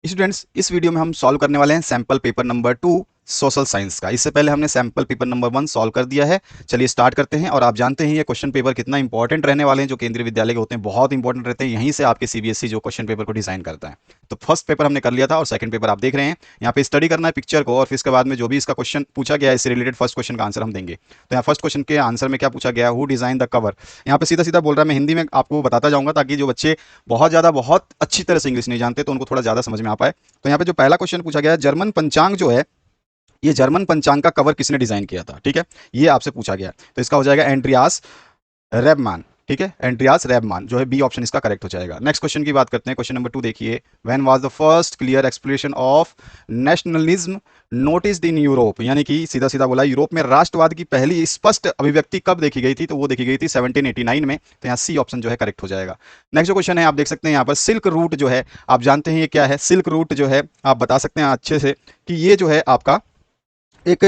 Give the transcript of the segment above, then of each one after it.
Students, इस video में हम सॉल्व करने वाले हैं sample paper number 2 social science का। इससे पहले हमने सैंपल पेपर नंबर 1 सॉल्व कर दिया है। चलिए स्टार्ट करते हैं। और आप जानते हैं ये क्वेश्चन पेपर कितना इंपॉर्टेंट रहने वाले हैं, जो केंद्रीय विद्यालय के होते हैं बहुत इंपॉर्टेंट रहते हैं। यहीं से आपके सीबीएसई जो क्वेश्चन पेपर को डिजाइन करता है। तो फर्स्ट पेपर हमने कर लिया था और सेकंड पेपर आप देख रहे हैं। यहाँ पे स्टडी करना है पिक्चर को, और फिर इसके बाद में जो भी इसका क्वेश्चन पूछा गया है इससे रिलेटेड फर्स्ट क्वेश्चन का आंसर हम देंगे। तो यहाँ फर्स्ट क्वेश्चन के आंसर में क्या पूछा गया, हु डिजाइन द कवर। यहाँ पे सीधा सीधा बोल रहा है, मैं हिंदी में आपको बताता जाऊंगा ताकि जो बच्चे बहुत अच्छी तरह से इंग्लिश नहीं जानते तो उनको थोड़ा ज्यादा समझ में आ पाए। तो यहाँ पे जो पहला क्वेश्चन पूछा गया है, जर्मन पंचांग जो है, ये जर्मन पंचांग का कवर किसने डिजाइन किया था। ठीक है, ये आपसे पूछा गया। तो इसका हो जाएगा एंड्रियास रेबमान। ठीक है, एंड्रियास रेबमान जो है बी ऑप्शन इसका करेक्ट हो जाएगा। नेक्स्ट क्वेश्चन की बात करते हैं। क्वेश्चन नंबर 2 देखिए, when was the first clear explanation of nationalism noticed in Europe. यानी कि सीधा सीधा बोला, यूरोप में राष्ट्रवाद की पहली स्पष्ट अभिव्यक्ति कब देखी गई थी, तो वो देखी गई थी 1789 में। तो यहाँ सी ऑप्शन जो है करेक्ट हो जाएगा। नेक्स्ट जो क्वेश्चन है आप देख सकते हैं यहाँ पर, सिल्क रूट जो है, आप जानते हैं ये क्या है। सिल्क रूट जो है आप बता सकते हैं अच्छे से कि ये जो है आपका एक,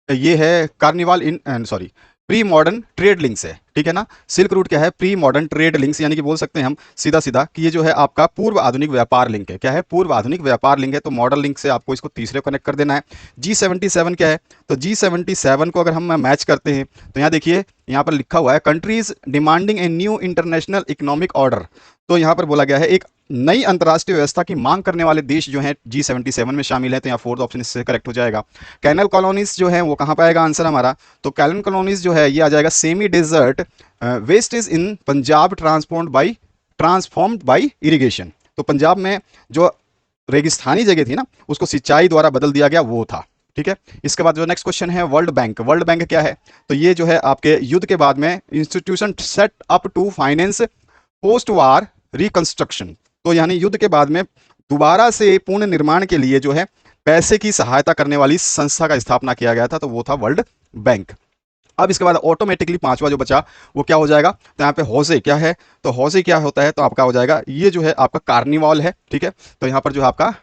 ये है carnival in sorry pre modern trade links है। ठीक है ना, सिल्क रूट क्या है, प्री मॉडर्न ट्रेड लिंक्स, यानी कि बोल सकते हैं हम सीधा सीधा कि ये जो है आपका पूर्व आधुनिक व्यापार लिंक है। क्या है, पूर्व आधुनिक व्यापार लिंक है। तो मॉडर्न लिंक से आपको इसको तीसरे कनेक्ट कर देना है। G77 क्या है, तो G77 को अगर हम मैच करते हैं तो यहाँ देखिए, यहाँ पर लिखा हुआ है countries demanding a new international economic order. तो यहाँ पर बोला गया है एक नई अंतर्राष्ट्रीय व्यवस्था की मांग करने वाले देश जो हैं G77 में शामिल है। तो यहाँ फोर्थ ऑप्शन इससे करेक्ट हो जाएगा। कैनल कॉलोनीज जो है वो कहाँ पर आएगा आंसर हमारा, तो कैनल कॉलोनीज जो है ये आ जाएगा semi desert waste is in Punjab transformed by irrigation. तो पंजाब में जो रेगिस्तानी जगह थी ना उसको सिंचाई द्वारा बदल दिया गया, वो था। ठीक है, इसके बाद जो नेक्स्ट क्वेश्चन है, वर्ल्ड बैंक। वर्ल्ड बैंक क्या है, तो ये जो है आपके युद्ध के बाद में institution set up to finance post war reconstruction. तो यानी युद्ध के बाद में दोबारा से पुनः निर्माण के लिए जो है पैसे की सहायता करने वाली संस्था का स्थापना किया गया था, तो वो था वर्ल्ड बैंक। अब इसके बाद ऑटोमेटिकली पांचवा जो बचा वो क्या हो जाएगा, तो यहाँ पे हौसे क्या है, तो हौसे क्या होता है, तो आपका हो जाएगा ये जो है आपका कार्निवाल है। ठीक है, तो यहाँ पर जो है आपका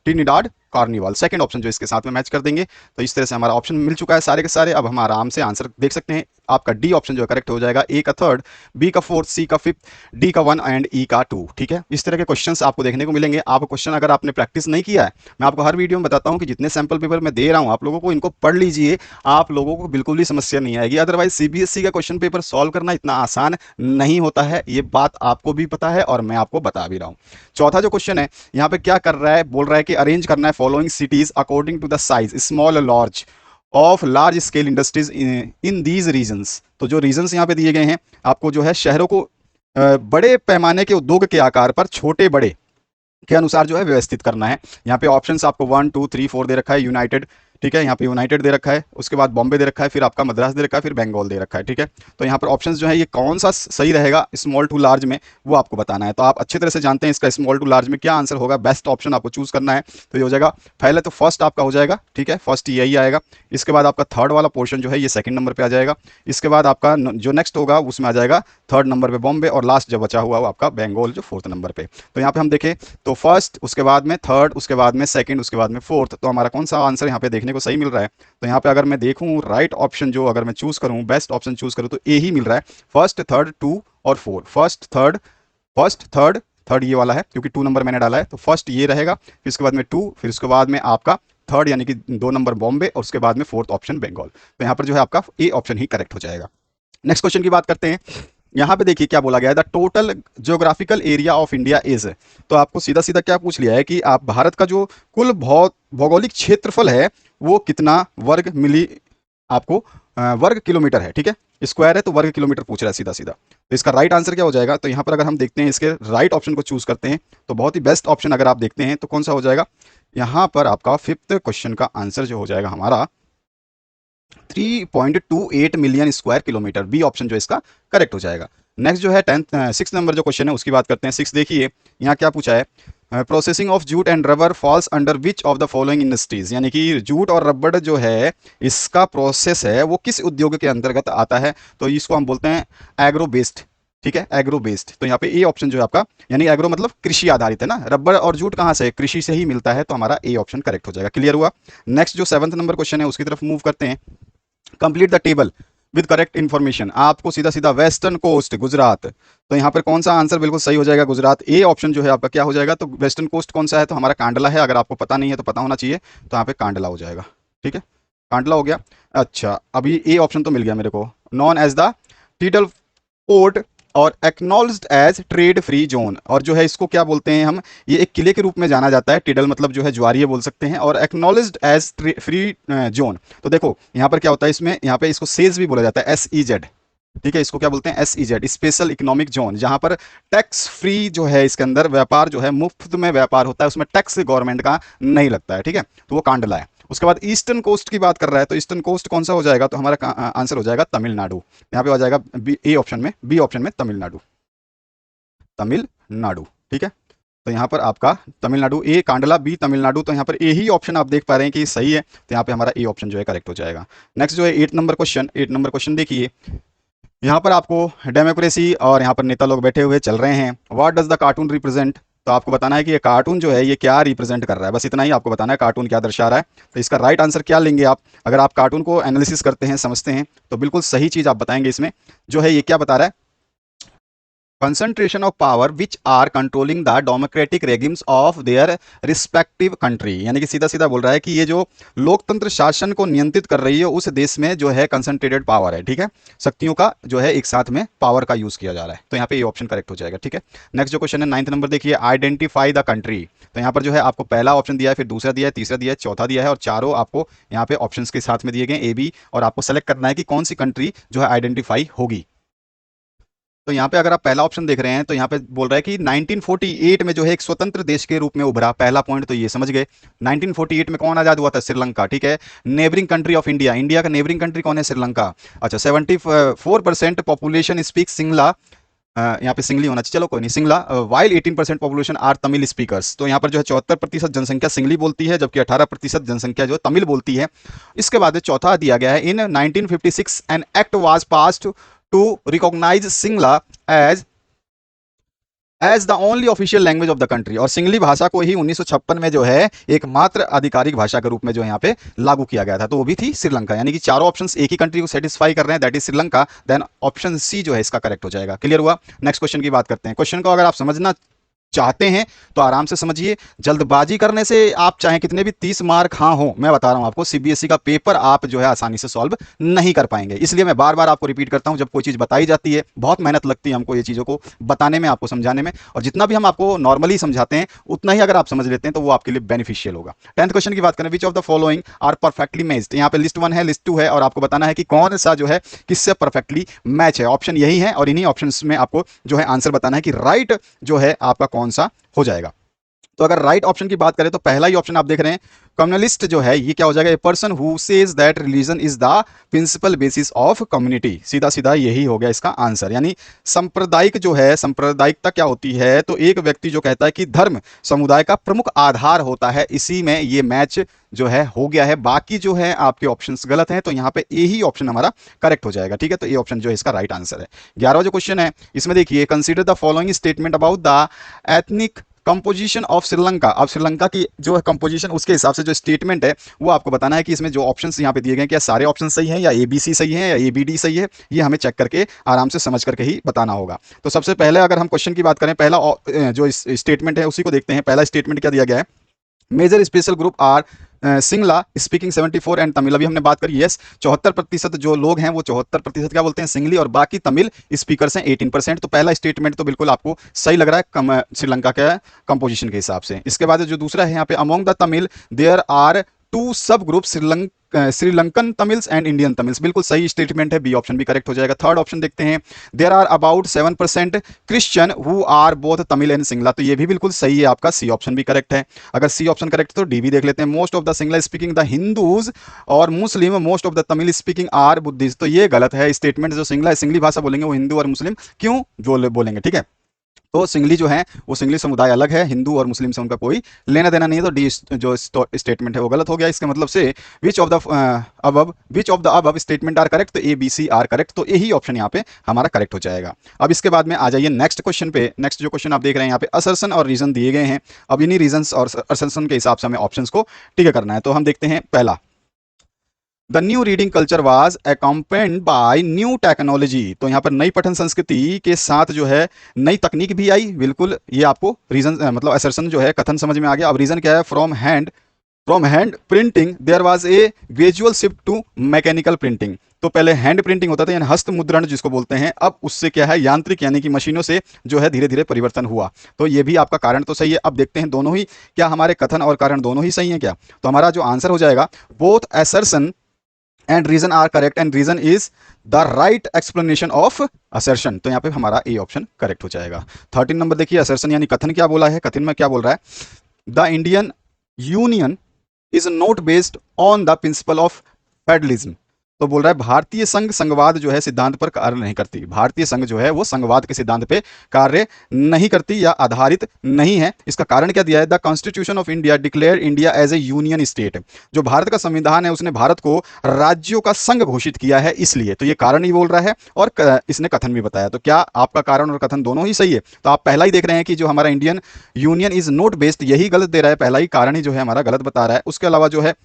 ट्रिनिडाड कार्निवाल, सेकंड ऑप्शन जो इसके साथ में मैच कर देंगे। तो इस तरह से हमारा ऑप्शन मिल चुका है सारे के सारे। अब हम आराम से आंसर देख सकते हैं। आपका डी ऑप्शन जो है करेक्ट हो जाएगा। ए का थर्ड, बी का फोर्थ, सी का फिफ्थ, डी का 1 एंड ई का 2। ठीक है, इस तरह के क्वेश्चंस आपको देखने को मिलेंगे। आप क्वेश्चन अगर आपने प्रैक्टिस नहीं किया है, मैं आपको हर वीडियो में बताता हूं कि जितने सैंपल पेपर मैं दे रहा हूं आप लोगों को, इनको पढ़ लीजिए, आप लोगों को बिल्कुल भी समस्या नहीं आएगी। अदरवाइज सीबीएसई का क्वेश्चन पेपर सॉल्व करना इतना आसान नहीं होता है, ये बात आपको भी पता है और मैं आपको बता भी रहा हूं। चौथा जो क्वेश्चन है यहाँ पे क्या कर रहा है, बोल रहा है कि अरेंज करना है following cities according to the size small large of large scale industries in these regions. तो जो रीजन्स यहाँ पे दिए गए हैं आपको जो है शहरों को बड़े पैमाने के उद्योग के आकार पर छोटे बड़े के अनुसार जो है व्यवस्थित करना है। यहाँ पे ऑप्शंस आपको 1 2 3 4 दे रखा है। यूनाइटेड, ठीक है, यहाँ पे यूनाइटेड दे रखा है, उसके बाद बॉम्बे दे रखा है, फिर आपका मद्रास दे रखा है, फिर बंगाल दे रखा है। ठीक है, तो यहाँ पर ऑप्शंस जो है ये कौन सा सही रहेगा स्मॉल टू लार्ज में, वो आपको बताना है। तो आप अच्छे तरह से जानते हैं इसका स्मॉल टू लार्ज में क्या आंसर होगा, बेस्ट ऑप्शन आपको चूज करना है। तो ये हो जाएगा पहले तो फर्स्ट आपका हो जाएगा। ठीक है, फर्स्ट यही आएगा। इसके बाद आपका थर्ड वाला पोर्शन जो है ये सेकंड नंबर पे आ जाएगा। इसके बाद आपका जो नेक्स्ट होगा उसमें आ जाएगा थर्ड नंबर पे बॉम्बे, और लास्ट जो बचा हुआ वो आपका बंगाल जो फोर्थ नंबर पे। तो यहाँ पे हम देखें तो फर्स्ट, उसके बाद में थर्ड, उसके बाद में सेकंड, उसके बाद में फोर्थ। तो हमारा कौन सा आंसर यहाँ पे देखने को सही मिल रहा है, तो यहाँ पे अगर मैं देखूं राइट ऑप्शन जो अगर मैं चूज करूं, बेस्ट ऑप्शन चूज करूं, तो ए ही मिल रहा है। फर्स्ट थर्ड 2 और 4, फर्स्ट थर्ड थर्ड ये वाला है क्योंकि 2 नंबर मैंने डाला है, तो फर्स्ट ये रहेगा, फिर उसके बाद में 2, फिर उसके बाद में आपका थर्ड यानी कि 2 नंबर बॉम्बे, और उसके बाद में फोर्थ ऑप्शन बंगाल। तो यहाँ पर जो है आपका ए ऑप्शन ही करेक्ट हो जाएगा। नेक्स्ट क्वेश्चन की बात करते हैं। यहाँ पे देखिए क्या बोला गया है, the total geographical area of India is. तो आपको सीधा सीधा क्या पूछ लिया है कि आप भारत का जो कुल भौगोलिक क्षेत्रफल है वो कितना वर्ग मिली आपको वर्ग किलोमीटर है। ठीक है, स्क्वायर है तो वर्ग किलोमीटर पूछ रहा है सीधा सीधा। तो इसका राइट आंसर क्या हो जाएगा, तो यहाँ पर अगर हम देखते हैं इसके राइट ऑप्शन को चूज करते हैं तो बहुत ही बेस्ट ऑप्शन अगर आप देखते हैं तो कौन सा हो जाएगा, यहाँ पर आपका फिफ्थ क्वेश्चन का आंसर जो हो जाएगा हमारा 3.28 million square kilometre. B option जो इसका करेक्ट हो जाएगा। नेक्स्ट जो है 6 नंबर जो क्वेश्चन है उसकी बात करते हैं। 6 देखिए यहाँ क्या पूछा है, processing of jute and rubber falls under which of the following industries. यानी कि जूट और रबर जो है इसका प्रोसेस है वो किस उद्योग के अंतर्गत आता है, तो इसको हम बोलते हैं एग्रो बेस्ड। ठीक है, एग्रो बेस्ड। तो यहाँ पे ए ऑप्शन जो है आपका, यानी एग्रो मतलब कृषि आधारित है ना, रबर और जूट कहाँ से, कृषि से ही मिलता है, तो हमारा ए ऑप्शन करेक्ट हो जाएगा। क्लियर हुआ। नेक्स्ट जो 7th नंबर क्वेश्चन है उसकी तरफ मूव करते हैं। Complete the table with correct information. आपको सीधा सीधा वेस्टर्न कोस्ट गुजरात, तो यहाँ पर कौन सा आंसर बिल्कुल सही हो जाएगा, गुजरात। ए ऑप्शन जो है आपका क्या हो जाएगा, तो वेस्टर्न कोस्ट कौन सा है, तो हमारा कांडला है। अगर आपको पता नहीं है तो पता होना चाहिए, तो यहाँ पे कांडला हो जाएगा। ठीक है, कांडला हो गया। अच्छा, अभी ए ऑप्शन तो मिल गया मेरे को, नॉन एज द टीडल पोर्ट और एक्नॉल्ज्ड एज ट्रेड फ्री जोन, और जो है इसको क्या बोलते हैं हम, ये एक किले के रूप में जाना जाता है। टिडल मतलब जो है ज्वारीय बोल सकते हैं, और एक्नॉलेज्ड एज फ्री जोन। तो देखो यहाँ पर क्या होता है, इसमें यहाँ पे इसको सेज भी बोला जाता है, SEZ। ठीक है, इसको क्या बोलते हैं, SEZ, स्पेशल इकोनॉमिक जोन, जहां पर टैक्स फ्री जो है, इसके अंदर व्यापार जो है मुफ्त में व्यापार होता है, उसमें टैक्स गवर्नमेंट का नहीं लगता है। ठीक है, तो वो कांडला है। उसके बाद ईस्टर्न कोस्ट की बात कर रहा है, तो ईस्टर्न कोस्ट कौन सा हो जाएगा, तो हमारा आंसर हो जाएगा तमिलनाडु। यहाँ पे हो जाएगा ए ऑप्शन में, बी ऑप्शन में तमिलनाडु, तमिलनाडु। ठीक है, तो यहाँ पर आपका तमिलनाडु, ए कांडला, बी तमिलनाडु, तो यहाँ पर ए ही ऑप्शन आप देख पा रहे हैं कि सही है, तो यहाँ पे हमारा ए ऑप्शन जो है करेक्ट हो जाएगा। नेक्स्ट जो है 8 नंबर क्वेश्चन, 8 नंबर क्वेश्चन देखिए। यहाँ पर आपको डेमोक्रेसी और यहाँ पर नेता लोग बैठे हुए चल रहे हैं। What does the cartoon represent, तो आपको बताना है कि ये कार्टून जो है ये क्या रिप्रेजेंट कर रहा है, बस इतना ही आपको बताना है, कार्टून क्या दर्शा रहा है। तो इसका राइट आंसर क्या लेंगे आप, अगर आप कार्टून को एनालिसिस करते हैं, समझते हैं, तो बिल्कुल सही चीज़ आप बताएंगे। इसमें जो है ये क्या बता रहा है, concentration of power which are controlling the democratic regimes of their respective country, यानी कि सीधा सीधा बोल रहा है कि ये जो लोकतंत्र शासन को नियंत्रित कर रही है उस देश में जो है कंसंट्रेटेड पावर है। ठीक है, शक्तियों का जो है एक साथ में पावर का यूज किया जा रहा है, तो यहाँ पे ये ऑप्शन करेक्ट हो जाएगा। ठीक है, नेक्स्ट जो क्वेश्चन है 9th नंबर देखिए, आइडेंटिफाई द कंट्री। तो यहाँ पर जो है आपको पहला ऑप्शन दिया है, फिर दूसरा दिया है, तीसरा दिया है, चौथा दिया है, और चारों आपको यहाँ पे ऑप्शंस के साथ में दिए गए AB, और आपको सेलेक्ट करना है कि कौन सी कंट्री जो है आइडेंटिफाई होगी। तो यहाँ पे अगर आप पहला ऑप्शन देख रहे हैं, तो यहाँ पे बोल रहा है कि 1948 में जो है एक स्वतंत्र देश के रूप में उभरा। पहला पॉइंट तो ये समझ गए। 1948 में कौन आजाद हुआ था, श्रीलंका। ठीक है, neighbouring country of India, India का नेबरिंग कंट्री कौन है, श्रीलंका। अच्छा, 74% पॉपुलेशन स्पीक सिंगला, यहाँ पे सिंगली होना चाहिए, चलो कोई नहीं, Sinhala. While 18% population are Tamil speakers, तो यहाँ पर जो है 74% जनसंख्या सिंगली बोलती है, जबकि 18% जनसंख्या जो तमिल बोलती है। इसके बाद चौथा दिया गया है, इन 1956 an act was passed to recognize Singla as the only official language of the country, और सिंगली भाषा को ही 1956 में जो है एकमात्र आधिकारिक भाषा के रूप में जो है यहाँ पे लागू किया गया था, तो वो भी थी श्रीलंका। यानी कि चारों ऑप्शंस एक ही कंट्री को सेटिस्फाई कर रहे हैं, that is Sri Lanka. Then option C जो है इसका करेक्ट हो जाएगा। क्लियर हुआ। नेक्स्ट क्वेश्चन की बात करते हैं। क्वेश्चन को अगर आप समझना चाहते हैं तो आराम से समझिए, जल्दबाजी करने से आप चाहे कितने भी 30 मार्क हाँ हो, मैं बता रहा हूं आपको, CBSE का पेपर आप जो है आसानी से सॉल्व नहीं कर पाएंगे। इसलिए मैं बार बार आपको रिपीट करता हूं, जब कोई चीज़ बताई जाती है बहुत मेहनत लगती है हमको ये चीज़ों को बताने में, आपको समझाने में, और जितना भी हम आपको नॉर्मली समझाते हैं उतना ही अगर आप समझ लेते हैं तो वो आपके लिए बेनिफिशियल होगा। 10th क्वेश्चन की बात करें, which of the following are perfectly matched. यहाँ पे लिस्ट 1 है, लिस्ट 2 है, और आपको बताना है कि कौन सा जो है किससे परफेक्टली मैच है। ऑप्शन यही है, और इन्हीं ऑप्शन में आपको जो है आंसर बताना है कि राइट जो है आपका कौन सा हो जाएगा। तो अगर राइट ऑप्शन की बात करें तो पहला ही ऑप्शन आप देख रहे हैं, कम्युनलिस्ट जो है ये क्या हो जाएगा, a person who says that religion is the principal basis of community. सीधा सीधा यही हो गया इसका आंसर। यानी सांप्रदायिक जो है, सांप्रदायिकता क्या होती है, तो एक व्यक्ति जो कहता है कि धर्म समुदाय का प्रमुख आधार होता है, इसी में ये मैच जो है हो गया है। बाकी जो है आपके ऑप्शंस गलत हैं, तो यहाँ पे ए ही ऑप्शन हमारा करेक्ट हो जाएगा। ठीक है, तो ये ऑप्शन जो है इसका राइट आंसर है। 11वां जो क्वेश्चन है इसमें देखिए, consider the following statement about the ethnic composition of Sri Lanka. अब श्रीलंका की जो है कंपोजिशन, उसके हिसाब से जो स्टेटमेंट है वो आपको बताना है कि इसमें जो ऑप्शंस यहाँ पे दिए गए हैं क्या सारे ऑप्शन सही हैं, या ABC सही है, या ABD सही है, ये हमें चेक करके आराम से समझ करके ही बताना होगा। तो सबसे पहले अगर हम क्वेश्चन की बात करें, पहला जो स्टेटमेंट है उसी को देखते हैं। पहला स्टेटमेंट क्या दिया गया है, major special group are Sinhala speaking 74 and Tamil. अभी हमने बात करी, यस 74% जो लोग हैं वो 74% क्या बोलते हैं, सिंगली, और बाकी तमिल स्पीकर्स हैं 18%। तो पहला स्टेटमेंट तो बिल्कुल आपको सही लग रहा है श्रीलंका के कंपोजिशन के हिसाब से। इसके बाद जो दूसरा है यहाँ पे, among the Tamil there are 2 sub group, Sri Lankan Tamils and Indian Tamils. बिल्कुल सही स्टेटमेंट है, बी ऑप्शन भी करेक्ट हो जाएगा। थर्ड ऑप्शन देखते हैं, there are about 7% Christian who are both Tamil and Sinhala. तो ये भी बिल्कुल सही है, आपका सी ऑप्शन भी करेक्ट है। अगर सी ऑप्शन करेक्ट तो डी भी देख लेते हैं। Most of the Sinhala speaking the Hindus और Muslim, most of the Tamil speaking are Buddhist. तो ये गलत है स्टेटमेंट, जो सिंगली भाषा बोलेंगे वो हिंदू और मुस्लिम क्यों जो बोलेंगे। ठीक है, तो सिंगली जो है वो सिंगली समुदाय अलग है, हिंदू और मुस्लिम से उनका कोई लेना देना नहीं है। तो डी जो स्टेटमेंट है वो गलत हो गया। इसके मतलब से which of the above statement are correct, तो ABC आर करेक्ट, तो यही ऑप्शन यहाँ पे हमारा करेक्ट हो जाएगा। अब इसके बाद में आ जाइए नेक्स्ट क्वेश्चन पे। नेक्स्ट जो क्वेश्चन आप देख रहे हैं यहाँ पे असर्शन और रीजन दिए गए हैं। अब इन्हीं रीजन और असर्शन के हिसाब से हमें ऑप्शन को टिक करना है। तो हम देखते हैं पहला, the new reading culture was accompanied by new technology. तो यहाँ पर नई पठन संस्कृति के साथ जो है नई तकनीक भी आई। बिल्कुल, ये आपको रीजन मतलब असर्शन जो है कथन समझ में आ गया। अब रीजन क्या है, from hand printing there was a gradual shift to mechanical printing. तो पहले हैंड प्रिंटिंग होता था यानी हस्त मुद्रण जिसको बोलते हैं, अब उससे क्या है यांत्रिक यानी कि मशीनों से जो है धीरे धीरे परिवर्तन हुआ। तो ये भी आपका कारण तो सही है। अब देखते हैं दोनों ही क्या हमारे कथन और कारण दोनों ही सही है क्या। तो हमारा जो आंसर हो जाएगा, both assertion and reason are correct and reason is the right explanation of assertion. तो यहाँ पे हमारा ए ऑप्शन करेक्ट हो जाएगा। 13 नंबर देखिए, असर्शन यानी कथन क्या बोला है, कथन में क्या बोल रहा है, the Indian union is not based on the principle of federalism. तो बोल रहा है भारतीय संघ संघवाद जो है सिद्धांत पर कार्य नहीं करती। भारतीय संघ जो है वो संघवाद के सिद्धांत पे कार्य नहीं करती या आधारित नहीं है। इसका कारण क्या दिया है, the constitution of India declare India as a union state. जो भारत का संविधान है उसने भारत को राज्यों का संघ घोषित किया है, इसलिए तो ये कारण ही बोल रहा है और इसने कथन भी बताया। तो क्या आपका कारण और कथन दोनों ही सही है। तो आप पहला ही देख रहे हैं कि जो हमारा Indian union is not based, यही गलत दे रहा है, पहला ही कारण ही जो है हमारा गलत बता रहा है। उसके अलावा जो है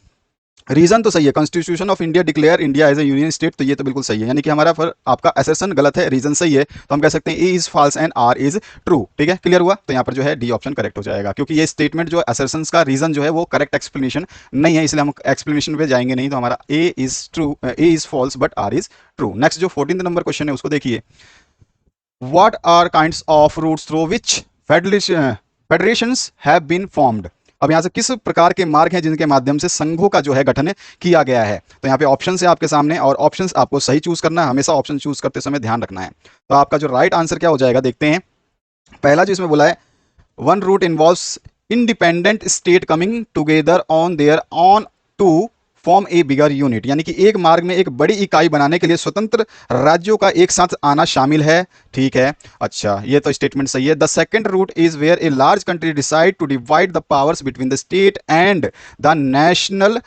रीजन तो सही है, constitution of India declare India as a union state, तो ये तो बिल्कुल सही है। यानी कि हमारा फिर आपका एसेसन गलत है, रीजन सही है। तो हम कह सकते हैं A is false and R is true. ठीक है, क्लियर हुआ। तो यहाँ पर जो है डी ऑप्शन करेक्ट हो जाएगा, क्योंकि ये स्टेटमेंट जो एसेसन का रीजन जो है वो करेक्ट एक्सप्लेनेशन नहीं है, इसलिए हम एक्सप्लेनेशन पे जाएंगे नहीं। तो हमारा A is true, A is false but R is true. Next जो 14 नंबर क्वेश्चन है उसको देखिए, what are kinds of routes through which federations have been formed. अब यहाँ से किस प्रकार के मार्ग हैं जिनके माध्यम से संघों का जो है गठन किया गया है। तो यहाँ पे ऑप्शन है आपके सामने और ऑप्शंस आपको सही चूज करना है, हमेशा ऑप्शन चूज करते समय ध्यान रखना है। तो आपका जो राइट आंसर क्या हो जाएगा देखते हैं। पहला जो इसमें बोला है, one route involves independent state coming together on their own to form a bigger unit. यानी कि एक मार्ग में एक बड़ी इकाई बनाने के लिए स्वतंत्र राज्यों का एक साथ आना शामिल है। ठीक है, अच्छा ये तो स्टेटमेंट सही है। The second route is where a large country decide to divide the powers between the state and the national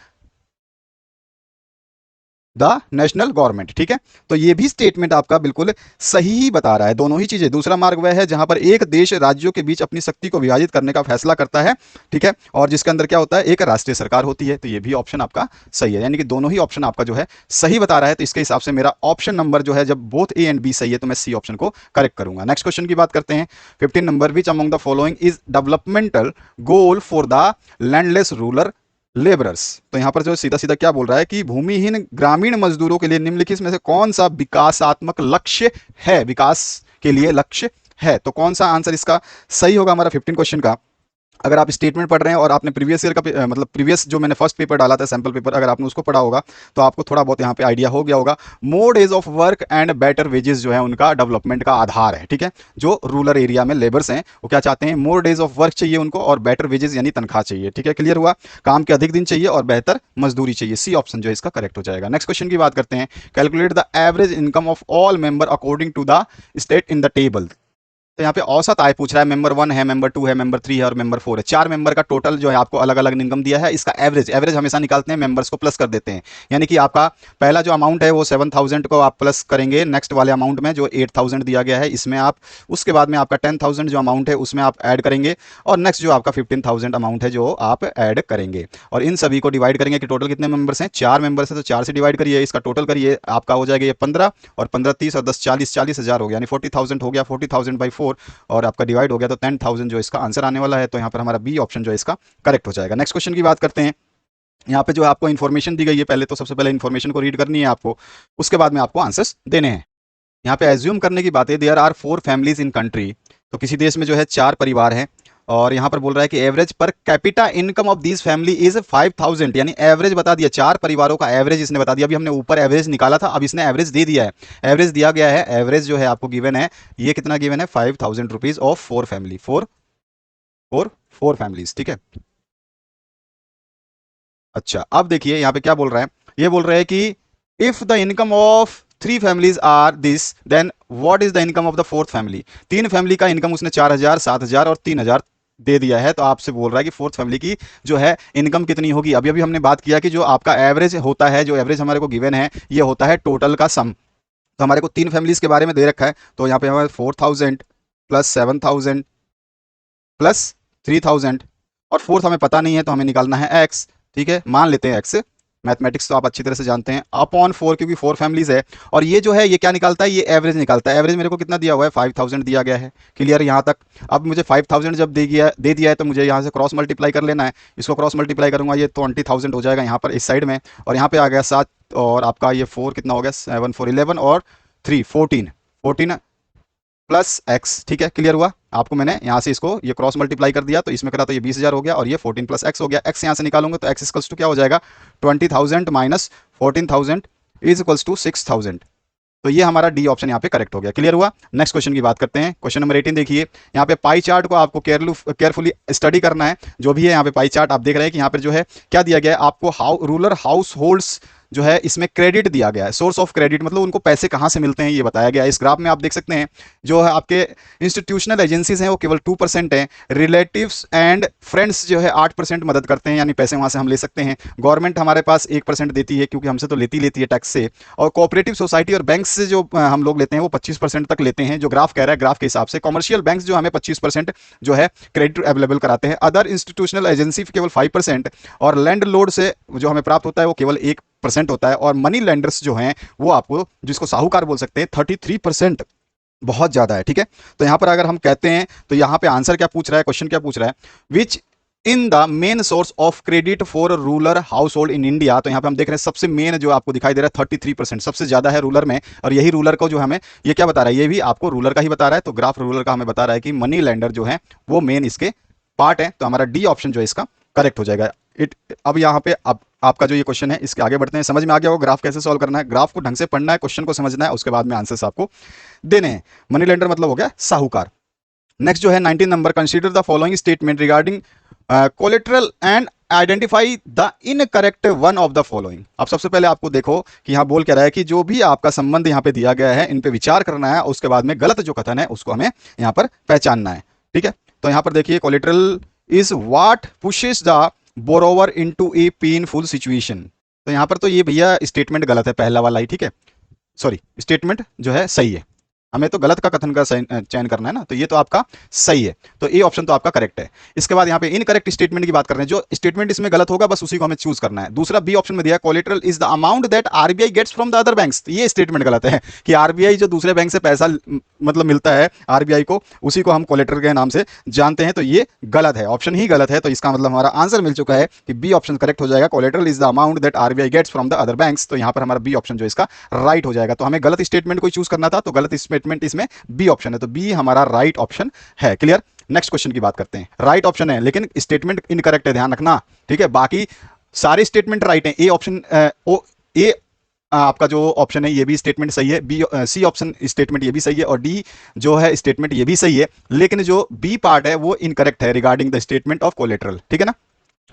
government. ठीक है, तो ये भी स्टेटमेंट आपका बिल्कुल सही ही बता रहा है, दोनों ही चीजें। दूसरा मार्ग वह है जहां पर एक देश राज्यों के बीच अपनी शक्ति को विभाजित करने का फैसला करता है। ठीक है, और जिसके अंदर क्या होता है, एक राष्ट्रीय सरकार होती है। तो ये भी ऑप्शन आपका सही है, यानी कि दोनों ही ऑप्शन आपका जो है सही बता रहा है। तो इसके हिसाब से मेरा ऑप्शन नंबर जो है, जब बोथ ए एंड बी सही है तो मैं सी ऑप्शन को करेक्ट करूंगा। नेक्स्ट क्वेश्चन की बात करते हैं, 15 number, which among the following is developmental goal for the landless rural labourers. तो यहां पर जो सीधा सीधा क्या बोल रहा है कि भूमिहीन ग्रामीण मजदूरों के लिए निम्नलिखित में से कौन सा विकासात्मक लक्ष्य है, विकास के लिए लक्ष्य है। तो कौन सा आंसर इसका सही होगा हमारा 15 क्वेश्चन का। अगर आप स्टेटमेंट पढ़ रहे हैं और आपने प्रीवियस ईयर का मतलब प्रीवियस जो मैंने फर्स्ट पेपर डाला था सैंपल पेपर, अगर आपने उसको पढ़ा होगा तो आपको थोड़ा बहुत यहाँ पे आइडिया हो गया होगा। More days of work and better wages जो है उनका डेवलपमेंट का आधार है। ठीक है, जो रूरल एरिया में लेबर्स हैं वो क्या चाहते हैं, मोर डेज ऑफ वर्क चाहिए उनको और बेटर वेजेस यानी तनख्वाह चाहिए। ठीक है, क्लियर हुआ, काम के अधिक दिन चाहिए और बेहतर मजदूरी चाहिए। सी ऑप्शन जो है इसका करेक्ट हो जाएगा। नेक्स्ट क्वेश्चन की बात करते हैं, calculate the average income of all member according to the state in the table. तो यहाँ पे औसत आय पूछ रहा है, मेंबर 1 है, मेंबर 2 है, मेंबर 3 है और मेंबर 4 है। 4 मेंबर का टोटल जो है आपको अलग अलग इनकम दिया है। इसका एवरेज हमेशा निकालते हैं, मेंबर्स को प्लस कर देते हैं। यानी कि आपका पहला जो अमाउंट है वो 7000 को आप प्लस करेंगे नेक्स्ट वाले अमाउंट में जो 8000 दिया गया है इसमें आप, उसके बाद में आपका 10000 जो अमाउंट है उसमें आप ऐड करेंगे और नेक्स्ट जो आपका 15000 अमाउंट है जो आप ऐड करेंगे और इन सभी को डिवाइड करेंगे कि टोटल कितने मेंबर्स हैं, 4 मेंबर्स हैं तो 4 से डिवाइड करिए, इसका टोटल करिए, आपका हो जाएगा ये 15 और 15 30 और 10 40, 40,000 हो गया, यानी 40,000 हो गया। 40,000 बाई 4 और आपका डिवाइड हो गया तो 10,000 जो इसका आंसर आने वाला है। तो यहाँ पर हमारा बी ऑप्शन जो है इसका करेक्ट हो जाएगा। नेक्स्ट क्वेश्चन की बात करते हैं, यहाँ पे जो आपको इन्फॉर्मेशन दी गई है, पहले तो सबसे पहले इन्फॉर्मेशन को रीड करनी है आपको, उसके बाद में आपको आंसर्स देने हैं। यहाँ पे एज्यूम करने की बात है, there are 4 families in country. तो किसी देश में जो है 4 परिवार हैं और यहाँ पर बोल रहा है कि average per capita income of this family is 5000, यानी एवरेज बता दिया, 4 परिवारों का एवरेज इसने बता दिया। अभी हमने ऊपर एवरेज निकाला था, अब इसने एवरेज दे दिया है, एवरेज दिया गया है। एवरेज जो है आपको गिवन है, ये कितना गिवन है, 5000 रुपीज ऑफ 4 फैमिली, 4 फैमिलीज। ठीक है, अच्छा अब देखिए यहाँ पे क्या बोल रहा है, ये बोल रहा है कि if the income of 3 families are this then what is the income of the 4th family. 3 family का इनकम उसने 4000, 7000 और 3000 दे दिया है। तो आपसे बोल रहा है कि 4th फैमिली की जो है इनकम कितनी होगी। अभी अभी हमने बात किया कि जो आपका एवरेज होता है, जो एवरेज हमारे को गिवन है, ये होता है टोटल का सम। तो हमारे को 3 फैमिलीज के बारे में दे रखा है, तो यहाँ पे हमारे 4000 प्लस 7000 प्लस 3000 और 4th हमें पता नहीं है तो हमें निकालना है एक्स। ठीक है, मान लेते हैं एक्स मैथमेटिक्स तो आप अच्छी तरह से जानते हैं, अपॉन 4, क्योंकि 4 फैमिलीज है। और ये जो है ये क्या निकालता है, ये एवरेज निकालता है। एवरेज मेरे को कितना दिया हुआ है, 5000 दिया गया है। क्लियर यहाँ तक। अब मुझे 5000 जब दे दिया है तो मुझे यहाँ से क्रॉस मल्टीप्लाई कर लेना है। इसको क्रॉस मल्टीप्लाई करूंगा, ये 20,000 हो जाएगा यहाँ पर इस साइड में, और यहाँ पे आ गया 7, और आपका ये 4 कितना हो गया, 7 4 11 और 3 14, 14 प्लस एक्स। ठीक है, क्लियर हुआ। आपको मैंने यहाँ से इसको ये क्रॉस मल्टीप्लाई कर दिया, तो इसमें करा तो ये 20,000 हो गया, और ये 14 प्लस एक्स हो गया। एक्स यहाँ से निकालूंगा तो एक्स इक्वल्स टू क्या हो जाएगा, 20,000 माइनस 14,000 इज इक्वल्स टू 6,000। तो ये हमारा डी ऑप्शन यहाँ पे करेक्ट हो गया। क्लियर हुआ। नेक्स्ट क्वेश्चन की बात करते हैं। क्वेश्चन नंबर 18 देखिए, यहाँ पे पाई चार्ट को आपको केयरफुली स्टडी करना है। जो भी है यहाँ पे पाई चार्ट आप देख रहे हैं कि यहाँ पे जो है क्या दिया गया है आपको, रूरल हाउस होल्ड्स जो है इसमें क्रेडिट दिया गया है। सोर्स ऑफ क्रेडिट मतलब उनको पैसे कहाँ से मिलते हैं ये बताया गया है। इस ग्राफ में आप देख सकते हैं जो है आपके इंस्टीट्यूशनल एजेंसीज हैं वो केवल 2% हैं, रिलेटिव्स एंड फ्रेंड्स जो है 8% मदद करते हैं, यानी पैसे वहाँ से हम ले सकते हैं। गवर्नमेंट हमारे पास 1% देती है क्योंकि हमसे तो लेती है टैक्स से, और कोऑपरेटिव सोसाइटी और बैंक से जो हम लोग लेते हैं वो 25% तक लेते हैं, जो ग्राफ कह रहा है। ग्राफ के हिसाब से कमर्शियल बैंक जो हमें 25% जो है क्रेडिट अवेलेबल कराते हैं। अदर इंस्टीट्यूशनल एजेंसी केवल 5%, और लैंड लोड से जो हमें प्राप्त होता है वो केवल 1% होता है। और मनी लेंडर्स जो हैं वो आपको, जिसको साहूकार बोल सकते हैं, 33%, बहुत ज्यादा है। ठीक है, तो यहां पर अगर हम कहते हैं तो यहां पे आंसर क्या पूछ रहा है, क्वेश्चन क्या पूछ रहा है, which in the main source of credit for rural household in India. तो यहां पे हम देख रहे हैं सबसे मेन जो आपको दिखाई दे रहा है 33%, सबसे ज्यादा है रूरल में। और यही रूरल को जो हमें ये क्या बता रहा है, ये भी आपको रूरल का ही बता रहा है। तो ग्राफ रूरल का हमें बता रहा है कि मनी लेंडर जो है वो मेन इसके पार्ट है। तो हमारा डी ऑप्शन जो है इसका करेक्ट हो जाएगा। अब यहाँ पे अब आपका जो ये क्वेश्चन है इसके आगे बढ़ते हैं। समझ में आ गया वो ग्राफ कैसे सॉल्व करना है। ग्राफ को ढंग से पढ़ना है, क्वेश्चन को समझना है, उसके बाद में आंसर्स आपको देने हैं। मनी लेंडर मतलब हो गया साहूकार। नेक्स्ट जो है 19 number, consider the following statement regarding collateral and identify the incorrect one of the following. अब सबसे पहले आपको देखो कि यहाँ बोल क्या रहा है कि जो भी आपका संबंध यहाँ पे दिया गया है इन पे विचार करना है, उसके बाद में गलत जो कथन है उसको हमें यहाँ पर पहचानना है। ठीक है, तो यहाँ पर देखिए, collateral is what pushes the borrower into A painful situation. तो यहां पर तो ये भैया स्टेटमेंट गलत है, पहला वाला ही। ठीक है, सॉरी, स्टेटमेंट जो है सही है, हमें तो गलत का कथन का चयन करना है ना, तो ये तो आपका सही है, तो ए ऑप्शन तो आपका करेक्ट है। इसके बाद यहाँ पे इनकरेक्ट स्टेटमेंट की बात कर रहे हैं, जो स्टेटमेंट इसमें गलत होगा बस उसी को हमें चूज करना है। दूसरा बी ऑप्शन में दिया, collateral is the amount that RBI gets from the other banks. ये स्टेटमेंट गलत है कि आरबीआई जो दूसरे बैंक से पैसा मतलब मिलता है आरबीआई को, उसी को हम कोलेटरल के नाम से जानते हैं, तो ये गलत है, ऑप्शन ही गलत है। तो इसका मतलब हमारा आंसर मिल चुका है कि बी ऑप्शन करेक्ट हो जाएगा, collateral is the amount that RBI gets from the other banks. तो यहाँ पर हमारा बी ऑप्शन जो इसका राइट हो जाएगा। तो हमें गलत स्टेटमेंट को चूज करना था, तो गलत स्टेटमेंट इसमें बी ऑप्शन है, तो बी हमारा राइट ऑप्शन है। क्लियर। नेक्स्ट क्वेश्चन की बात करते हैं। राइट ऑप्शन है लेकिन स्टेटमेंट इनकरेक्ट है, ध्यान रखना। ठीक है, बाकी सारे स्टेटमेंट राइट हैं। ए ऑप्शन ए आपका जो ऑप्शन है ये भी स्टेटमेंट सही है, बी सी ऑप्शन स्टेटमेंट ये भी सही है, और डी जो है स्टेटमेंट ये भी सही है, लेकिन जो बी पार्ट है वो इनकरेक्ट है regarding the statement of collateral. ठीक है ना।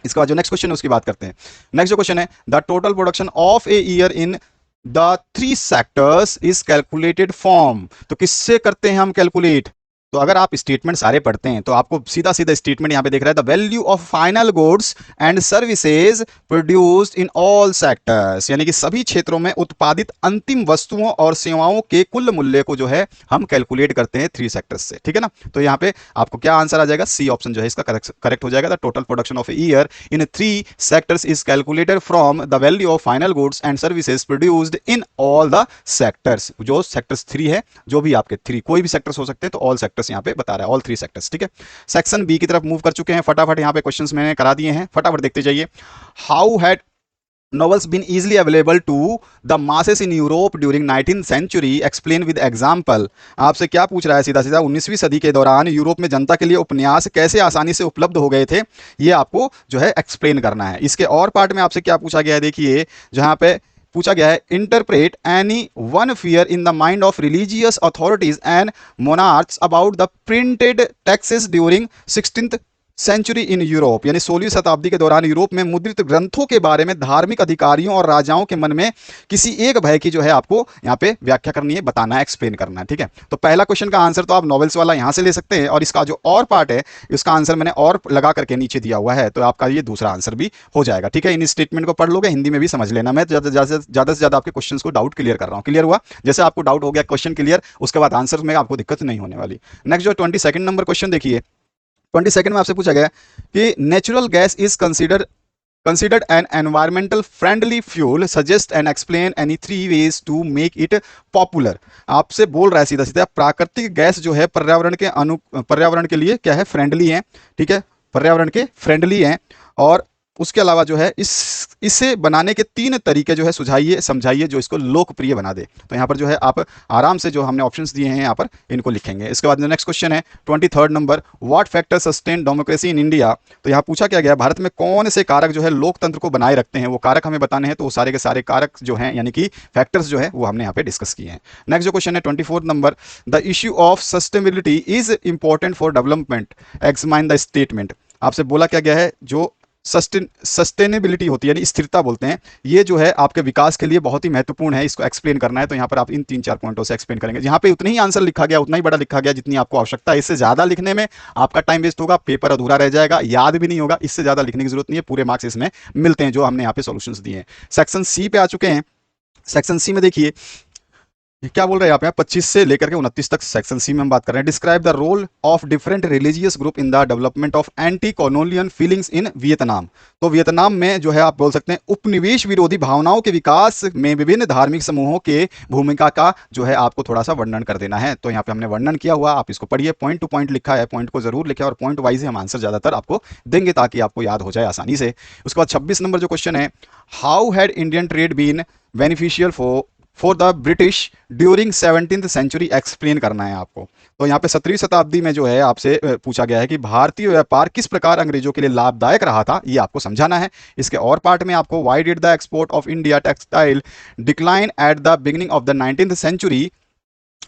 इसके बाद जो नेक्स्ट क्वेश्चन है उसकी बात करते हैं। नेक्स्ट जो क्वेश्चन है, the total production of a year in the 3 sectors is calculated from. तो किससे करते हैं हम कैलकुलेट, तो अगर आप स्टेटमेंट सारे पढ़ते हैं तो आपको सीधा सीधा स्टेटमेंट यहां पे दिख रहा है, the value of final goods and services produced in all sectors, यानी कि सभी क्षेत्रों में उत्पादित अंतिम वस्तुओं और सेवाओं के कुल मूल्य को जो है हम कैलकुलेट करते हैं 3 सेक्टर्स से। ठीक है ना। तो यहां पे आपको क्या आंसर आ जाएगा, सी ऑप्शन जो है इसका करेक्ट हो जाएगा। The total production of year in 3 sectors is calculated from the value of final goods and services produced in all the sectors. जो सेक्टर्स 3 है, जो भी आपके 3 कोई भी सेक्टर्स हो सकते हैं, तो ऑल सेक्टर्स यहाँ पे बता रहा है, ऑल 3 सेक्टर्स। ठीक है, सेक्शन बी की तरफ मूव कर चुके हैं। फटाफट यहाँ पे क्वेश्चंस मैंने करा दिए हैं, फटाफट देखते जाइए। How had novels been easily available to the masses in Europe during 19th century, explain with example। आपसे क्या पूछ रहा है सीधा सीधा, 19वीं सदी के दौरान यूरोप में जनता के लिए उपन्यास कैसे आसानी से उपलब्ध हो गए थे, ये आपको जो है एक्सप्लेन करना है। इसके और पार्ट में आपसे क्या पूछा गया है, देखिए जहां पे पूछा गया है, interpret any one fear in the mind of religious authorities and monarchs about the printed texts during 16th century in Europe, यानी 16वीं शताब्दी के दौरान यूरोप में मुद्रित ग्रंथों के बारे में धार्मिक अधिकारियों और राजाओं के मन में किसी एक भय की जो है आपको यहाँ पे व्याख्या करनी है, बताना है, एक्सप्लेन करना है। ठीक है, तो पहला क्वेश्चन का आंसर तो आप नॉवेल्स वाला यहाँ से ले सकते हैं, और इसका जो और पार्ट है इसका आंसर मैंने और लगा करके नीचे दिया हुआ है, तो आपका ये दूसरा आंसर भी हो जाएगा। ठीक है, इन स्टेटमेंट को पढ़ लोगे, हिंदी में भी समझ लेना। मैं ज़्यादा से ज़्यादा आपके क्वेश्चन को डाउट क्लियर कर रहा हूँ। क्लियर हुआ, जैसे आपको डाउट हो गया क्वेश्चन क्लियर, उसके बाद आंसर में आपको दिक्कत नहीं होने वाली। नेक्स्ट जो 22nd नंबर क्वेश्चन देखिए, 22nd में आपसे पूछा गया कि natural gas is consider considered an environmental friendly fuel, suggest and explain any 3 ways to make it popular। आपसे बोल रहा है सीधा सीधा प्राकृतिक गैस जो है पर्यावरण के लिए क्या है, फ्रेंडली है, ठीक है, पर्यावरण के फ्रेंडली हैं, और उसके अलावा जो है इसे बनाने के 3 तरीके जो है सुझाइए समझाइए जो इसको लोकप्रिय बना दे। तो यहाँ पर जो है आप आराम से जो हमने ऑप्शंस दिए हैं यहाँ पर इनको लिखेंगे। इसके बाद नेक्स्ट क्वेश्चन है 23rd number, what factor sustain democracy in India. तो यहाँ पूछा क्या गया, भारत में कौन से कारक जो है लोकतंत्र को बनाए रखते हैं, वो कारक हमें बताने हैं। तो वो सारे के सारे कारक जो हैं यानी कि फैक्टर्स जो है वो हमने यहाँ पे डिस्कस किए हैं। नेक्स्ट जो क्वेश्चन है 24th number, the issue of sustainability is important for development, examine the statement. आपसे बोला क्या गया है, जो सस्टेनेबिलिटी होती है यानी स्थिरता बोलते हैं, ये जो है आपके विकास के लिए बहुत ही महत्वपूर्ण है, इसको एक्सप्लेन करना है। तो यहाँ पर आप इन 3-4 पॉइंटों से एक्सप्लेन करेंगे। यहाँ पे उतना ही आंसर लिखा गया, उतना ही बड़ा लिखा गया जितनी आपको आवश्यकता है। इससे ज़्यादा लिखने में आपका टाइम वेस्ट होगा, पेपर अधूरा रह जाएगा, याद भी नहीं होगा। इससे ज़्यादा लिखने की जरूरत नहीं है, पूरे मार्क्स इसमें मिलते हैं जो हमने यहाँ पे सोल्यूशंस दिए हैं। सेक्शन सी पे आ चुके हैं। सेक्शन सी में देखिए क्या बोल रहे हैं आप, यहाँ 25 से लेकर के 29 तक सेक्शन सी में हम बात कर रहे हैं। Describe the role of different religious group in the development of anti colonial feelings in Vietnam. तो वियतनाम में जो है आप बोल सकते हैं उपनिवेश विरोधी भावनाओं के विकास में विभिन्न धार्मिक समूहों के भूमिका का जो है आपको थोड़ा सा वर्णन कर देना है। तो यहाँ पे हमने वर्णन किया हुआ, आप इसको पढ़िए, पॉइंट टू पॉइंट लिखा है, पॉइंट को जरूर लिखे और पॉइंट वाइज हम आंसर ज्यादातर आपको देंगे ताकि आपको याद हो जाए आसानी से। उसके बाद 26 नंबर जो क्वेश्चन है, how had Indian trade been beneficial for the British during 17th century, explain करना है आपको। तो यहाँ पे 17वीं शताब्दी में जो है आपसे पूछा गया है कि भारतीय व्यापार किस प्रकार अंग्रेजों के लिए लाभदायक रहा था, ये आपको समझाना है। इसके और पार्ट में आपको why did the export of India textile decline at the beginning of the 19th century,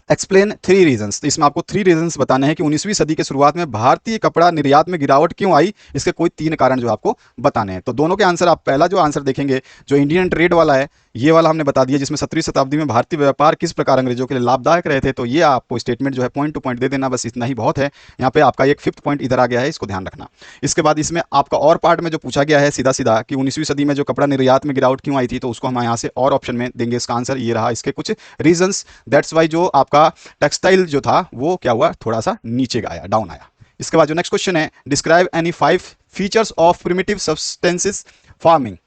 explain 3 reasons. तो इसमें आपको 3 रीजंस बताने हैं कि 19वीं सदी के शुरुआत में भारतीय कपड़ा निर्यात में गिरावट क्यों आई, इसके कोई 3 कारण जो आपको बताने हैं। तो दोनों के आंसर, आप पहला जो आंसर देखेंगे जो इंडियन ट्रेड वाला है, ये वाला हमने बता दिया, जिसमें 17वीं शताब्दी में भारतीय व्यापार किस प्रकार अंग्रेजों के लिए लाभदायक रहे थे। तो ये आपको स्टेटमेंट जो है पॉइंट टू पॉइंट दे देना, बस इतना ही बहुत है। यहाँ पे आपका एक 5th पॉइंट इधर आ गया है, इसको ध्यान रखना। इसके बाद इसमें आपका और पार्ट में जो पूछा गया है सीधा सीधा कि 19वीं सदी में जो कपड़ा निर्यात में गिरावट क्यों आई थी, तो उसको हम यहाँ से और ऑप्शन में देंगे। इसका आंसर ये रहा, इसके कुछ रीजंस, दैट्स वाई जो आपका टेक्सटाइल जो था वो क्या हुआ, थोड़ा सा नीचे आया, डाउन आया। इसके बाद जो नेक्स्ट क्वेश्चन है, describe any 5 features of primitive substances farming,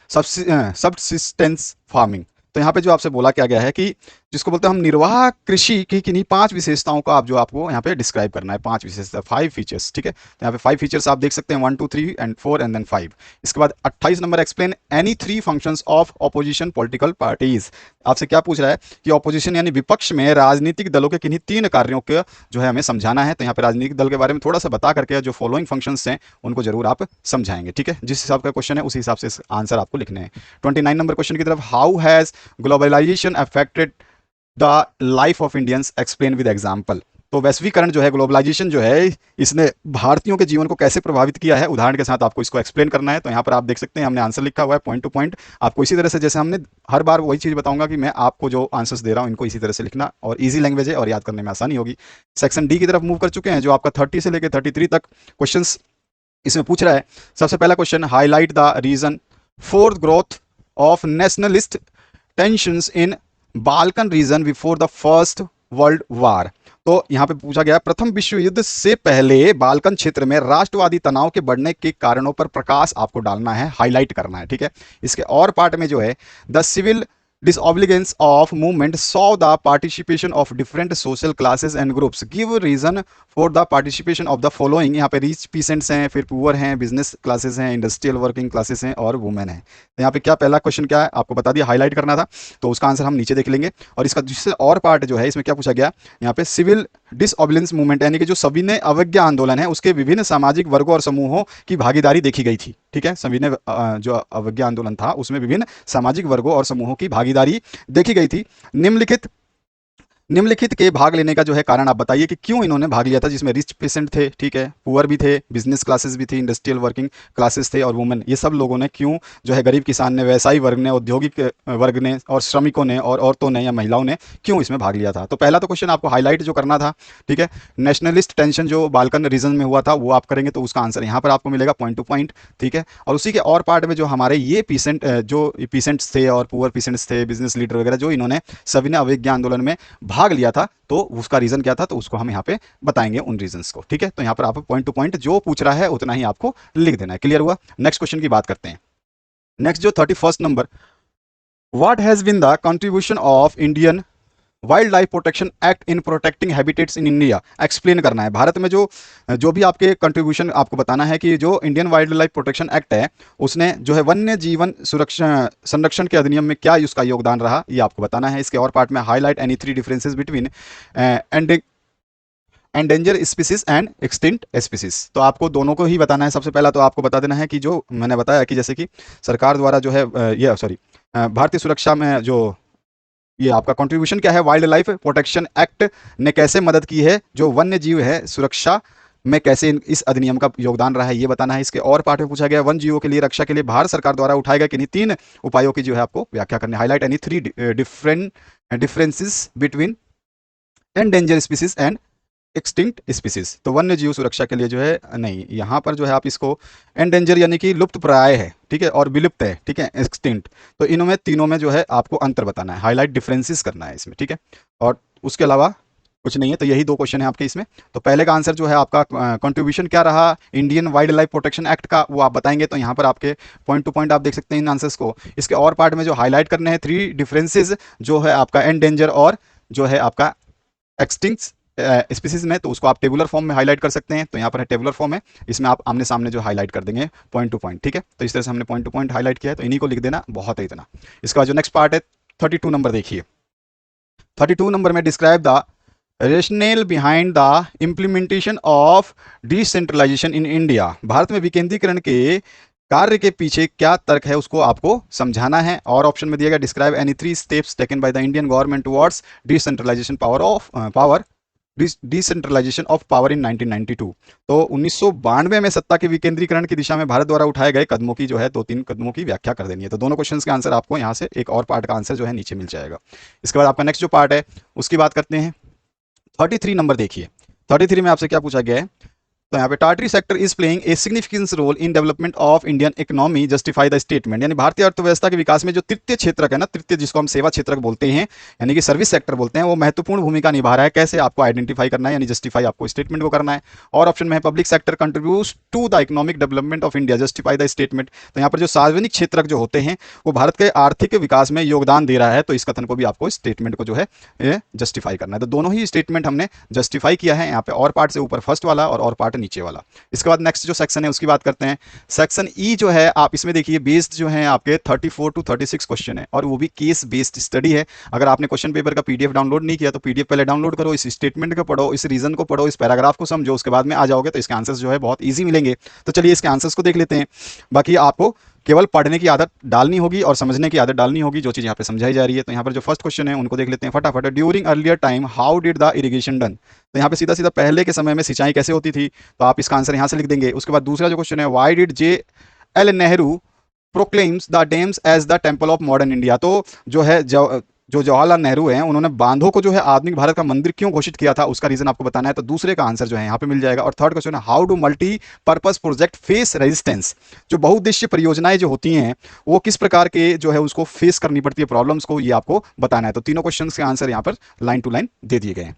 subsistence farming. तो यहाँ पे जो आपसे बोला क्या गया है कि जिसको बोलते हैं हम निर्वाह कृषि की किन्हीं 5 विशेषताओं का आप जो आपको यहाँ पे डिस्क्राइब करना है, 5 विशेषता, 5 फीचर्स, ठीक है। तो यहाँ पे 5 फीचर्स आप देख सकते हैं, 1 2 3 एंड 4 एंड देन 5। इसके बाद 28 number, explain any 3 functions of opposition political parties. आपसे क्या पूछ रहा है कि ऑपोजिशन यानी विपक्ष में राजनीतिक दलों के किन्हीं 3 कार्यों के जो है हमें समझाना है। तो यहाँ पे राजनीतिक दल के बारे में थोड़ा सा बता करके जो फॉलोइंग फंक्शंस हैं उनको जरूर आप समझाएंगे, ठीक है। जिस हिसाब का क्वेश्चन है उसी हिसाब से आंसर आपको लिखने हैं। 29 नंबर क्वेश्चन की तरफ, how has globalisation affected the life of Indians, explain with example. तो वैश्वीकरण जो है, ग्लोबलाइजेशन जो है, इसने भारतीयों के जीवन को कैसे प्रभावित किया है, उदाहरण के साथ आपको इसको एक्सप्लेन करना है। तो यहाँ पर आप देख सकते हैं हमने आंसर लिखा हुआ है पॉइंट टू पॉइंट। आपको इसी तरह से, जैसे हमने हर बार वही चीज़ बताऊंगा कि मैं आपको जो आंसर्स दे रहा हूँ इनको इसी तरह से लिखना, और ईजी लैंग्वेज है और याद करने में आसानी होगी। सेक्शन डी की तरफ मूव कर चुके हैं, जो आपका 30 से लेकर 33 तक क्वेश्चन इसमें पूछ रहा है। सबसे पहला question, highlight the reason for growth of nationalist tensions in Balkan region before the first world war. तो यहाँ पे पूछा गया, प्रथम विश्व युद्ध से पहले बाल्कन क्षेत्र में राष्ट्रवादी तनाव के बढ़ने के कारणों पर प्रकाश आपको डालना है, हाईलाइट करना है, ठीक है। इसके और पार्ट में जो है, the civil disobedience of movement saw the participation of different social classes and groups, give reason for the participation of the following। यहाँ पे रिच पीसेंट्स हैं, फिर पुअर हैं, बिजनेस क्लासेस हैं, इंडस्ट्रियल वर्किंग क्लासेस हैं और वुमेन हैं। तो यहाँ पे क्या पहला क्वेश्चन क्या है आपको बता दिया, हाईलाइट करना था, तो उसका आंसर हम नीचे देख लेंगे। और इसका जिससे और पार्ट जो है, इसमें क्या पूछा गया, यहाँ पे सिविल डिसऑबिडेंस मूवमेंट यानी कि जो सविनय अवज्ञा आंदोलन है उसके विभिन्न सामाजिक वर्गों और समूहों की भागीदारी देखी गई थी, ठीक है। सविनय जो अवज्ञा आंदोलन था उसमें विभिन्न सामाजिक वर्गों और समूहों की भागीदारी देखी गई थी। निम्नलिखित के भाग लेने का जो है कारण आप बताइए कि क्यों इन्होंने भाग लिया था, जिसमें रिच पेशेंट थे, ठीक है, पुअर भी थे, बिजनेस क्लासेस भी थी, इंडस्ट्रियल वर्किंग क्लासेस थे और वुमेन। ये सब लोगों ने क्यों जो है, गरीब किसान ने, व्यवसायी वर्ग ने, औद्योगिक वर्ग ने और श्रमिकों ने और औरतों ने या महिलाओं ने क्यों इसमें भाग लिया था। तो पहला तो क्वेश्चन आपको हाईलाइट जो करना था, ठीक है, नेशनलिस्ट टेंशन जो बाल्कन रीजन में हुआ था वो आप करेंगे, तो उसका आंसर यहाँ पर आपको मिलेगा पॉइंट टू पॉइंट, ठीक है। और उसी के और पार्ट में जो हमारे ये पीसेंट्स थे और पुअर पीसेंट्स थे, बिजनेस लीडर वगैरह, जो इन्होंने सविनय अवज्ञा आंदोलन में भाग लिया था, तो उसका रीजन क्या था, तो उसको हम यहाँ पे बताएंगे उन रीजंस को। ठीक है, तो यहाँ पर आप पॉइंट टू पॉइंट जो पूछ रहा है उतना ही आपको लिख देना है। क्लियर हुआ? नेक्स्ट क्वेश्चन की बात करते हैं। नेक्स्ट जो 31st number, what has been the contribution of Indian wildlife protection act in protecting habitats in India. Explain करना है भारत में जो जो भी आपके कंट्रीब्यूशन आपको बताना है कि जो Indian wildlife protection act है उसने जो है वन्य जीवन सुरक्षा संरक्षण के अधिनियम में क्या उसका योगदान रहा, ये आपको बताना है। इसके और पार्ट में highlight any 3 differences between endanger species and extinct species. तो आपको दोनों को ही बताना है। सबसे पहला तो आपको बता देना है कि जो मैंने बताया कि जैसे कि सरकार द्वारा जो है ये सॉरी भारतीय सुरक्षा में जो ये आपका कंट्रीब्यूशन क्या है, वाइल्ड लाइफ प्रोटेक्शन एक्ट ने कैसे मदद की है, जो वन्य जीव है सुरक्षा में कैसे इस अधिनियम का योगदान रहा है, ये बताना है। इसके और पार्ट में पूछा गया वन जीवों के लिए रक्षा के लिए भारत सरकार द्वारा उठाए गए किन्हीं 3 उपायों की जो है आपको व्याख्या करनी है। Highlight any 3 different differences between endanger species and extinct species. तो वन्य जीव सुरक्षा के लिए जो है नहीं, यहाँ पर जो है आप इसको एंडेंजर यानी कि लुप्त प्राय है, ठीक है, और विलुप्त है, ठीक है, एक्सटिंक्ट। तो इनमें तीनों में जो है आपको अंतर बताना है, हाईलाइट डिफरेंसेस करना है इसमें, ठीक है, और उसके अलावा कुछ नहीं है। तो यही 2 क्वेश्चन है आपके इसमें। तो पहले का आंसर जो है आपका कंट्रीब्यूशन क्या रहा Indian wildlife protection act का, वो आप बताएंगे। तो यहाँ पर आपके पॉइंट टू पॉइंट आप देख सकते हैं इन आंसर्स को। इसके और पार्ट में जो हाईलाइट करने हैं 3 डिफरेंसेज जो है आपका एंडेंजर और जो है आपका एक्सटिंक्ट स्पीसीज में, तो उसको आप टेबुलर फॉर्म में हाईलाइट कर सकते हैं। तो यहाँ पर है टेबुलर फॉर्म है, इसमें आप आमने सामने जो हाईलाइट कर देंगे पॉइंट टू पॉइंट, ठीक है। तो इस तरह से हमने पॉइंट टू पॉइंट हाईलाइट किया है, तो इन्हीं को लिख देना, बहुत है इतना। इसके बाद जो नेक्स्ट पार्ट है 32 नंबर देखिए। 32 नंबर में describe the rationale behind the implementation of decentralisation in India. Bharat में विकेंद्रीकरण के कार्य के पीछे क्या तर्क है उसको आपको समझाना है। और ऑप्शन में दिया गया describe any 3 steps taken by the Indian government towards decentralisation decentralisation of power in 1992। तो 1992 में सत्ता के विकेंद्रीकरण की दिशा में भारत द्वारा उठाए गए कदमों की जो है 2-3 कदमों की व्याख्या कर देनी है। तो दोनों क्वेश्चंस के आंसर आपको यहाँ से एक और पार्ट का आंसर जो है नीचे मिल जाएगा। इसके बाद आपका नेक्स्ट जो पार्ट है उसकी बात करते हैं। 33 नंबर देखिए। 33 में आपसे क्या पूछा गया है, तो यहाँ पे tertiary sector is playing a significance role in development of Indian economy justify the statement. यानी भारतीय अर्थव्यवस्था के विकास में जो तृतीय क्षेत्र है ना, तृतीय जिसको हम सेवा क्षेत्र बोलते हैं यानी कि सर्विस सेक्टर बोलते हैं, वो महत्वपूर्ण भूमिका निभा रहा है। कैसे आपको आइडेंटिफाई करना है, यानी जस्टिफाई आपको स्टेटमेंट को करना है। और ऑप्शन में है public sector contributes to the economic development of India justify the statement. तो यहाँ पर जो सार्वजनिक क्षेत्र जो होते हैं वो भारत के आर्थिक विकास में योगदान दे रहा है, तो इस कथन को भी आपको स्टेटमेंट को जो है जस्टिफाई करना है। तो दोनों ही स्टेटमेंट हमने जस्टिफाई किया है यहाँ पे, और पार्ट से ऊपर फर्स्ट वाला और पार्ट नीचे वाला। इसके बाद नेक्स्ट जो सेक्शन है उसकी बात करते हैं। सेक्शन ई जो है आप इसमें देखिए बेस्ड जो है आपके 34 to 36 क्वेश्चन है, और वो भी केस बेस्ड स्टडी है। अगर आपने क्वेश्चन पेपर का पीडीएफ डाउनलोड नहीं किया तो पीडीएफ पहले डाउनलोड करो, इस स्टेटमेंट को पढ़ो, इस रीजन को पढ़ो, इस पैराग्राफ को समझो, उसके बाद में आ जाओगे तो इसके आंसर्स जो है बहुत ईजी मिलेंगे। तो चलिए इसके आंसर्स को देख लेते हैं। बाकी आपको केवल पढ़ने की आदत डालनी होगी और समझने की आदत डालनी होगी, जो चीज़ यहाँ पे समझाई जा रही है। तो यहाँ पर जो फर्स्ट क्वेश्चन है उनको देख लेते हैं फटाफट। During earlier time how did the irrigation done. तो यहाँ पे सीधा सीधा पहले के समय में सिंचाई कैसे होती थी, तो आप इसका आंसर यहाँ से लिख देंगे। उसके बाद दूसरा जो क्वेश्चन है why did J.L. Nehru proclaims the dams as the temple of modern India. तो जो है जो जवाहरलाल नेहरू हैं उन्होंने बांधों को जो है आधुनिक भारत का मंदिर क्यों घोषित किया था, उसका रीजन आपको बताना है। तो दूसरे का आंसर जो है यहाँ पे मिल जाएगा। और थर्ड क्वेश्चन है how do multi purpose project face resistance. जो बहुउद्देशीय परियोजनाएं जो होती हैं वो किस प्रकार के जो है उसको फेस करनी पड़ती है प्रॉब्लम्स को, ये आपको बताना है। तो तीनों क्वेश्चन के आंसर यहाँ पर लाइन टू लाइन दे दिए गए हैं।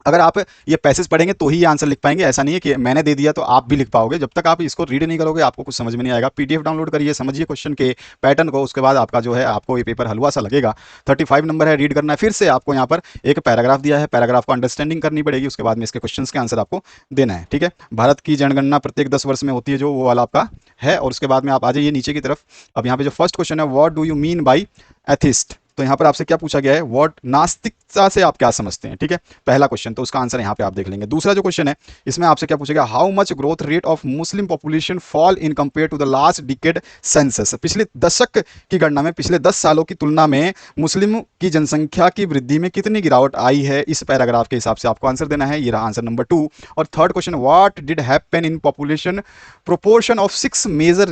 अगर आप ये पैसेज पढ़ेंगे तो ही ये आंसर लिख पाएंगे, ऐसा नहीं है कि मैंने दे दिया तो आप भी लिख पाओगे। जब तक आप इसको रीड नहीं करोगे आपको कुछ समझ में नहीं आएगा। पीडीएफ डाउनलोड करिए, समझिए क्वेश्चन के पैटर्न को, उसके बाद आपका जो है आपको ये पेपर हलवा सा लगेगा। 35 नंबर है, रीड करना है। फिर से आपको यहाँ पर एक पैराग्राफ दिया है, पैराग्राफ को अंडरस्टैंडिंग करनी पड़ेगी, उसके बाद में इसके क्वेश्चन के आंसर आपको देना है, ठीक है। भारत की जनगणना प्रत्येक 10 वर्ष में होती है, जो वो वाला आपका है। और उसके बाद में आप आ जाइए नीचे की तरफ। अब यहाँ पे जो फर्स्ट क्वेश्चन है what do you mean by atheist. तो यहाँ पर आपसे क्या पूछा गया है, व्हाट नास्तिकता से आप क्या समझते हैं, ठीक है, पहला क्वेश्चन। तो उसका आंसर यहाँ पे आप देख लेंगे। दूसरा जो क्वेश्चन है इसमें आपसे क्या पूछेगा, how much growth rate of Muslim population fall in compare to the last decade census. पिछले दशक की गणना में पिछले 10 सालों की तुलना में मुस्लिम की जनसंख्या की वृद्धि में कितनी गिरावट आई है, इस पैराग्राफ के हिसाब से आपको आंसर देना है। ये रहा आंसर नंबर 2। और third question what did happen in population proportion of 6 major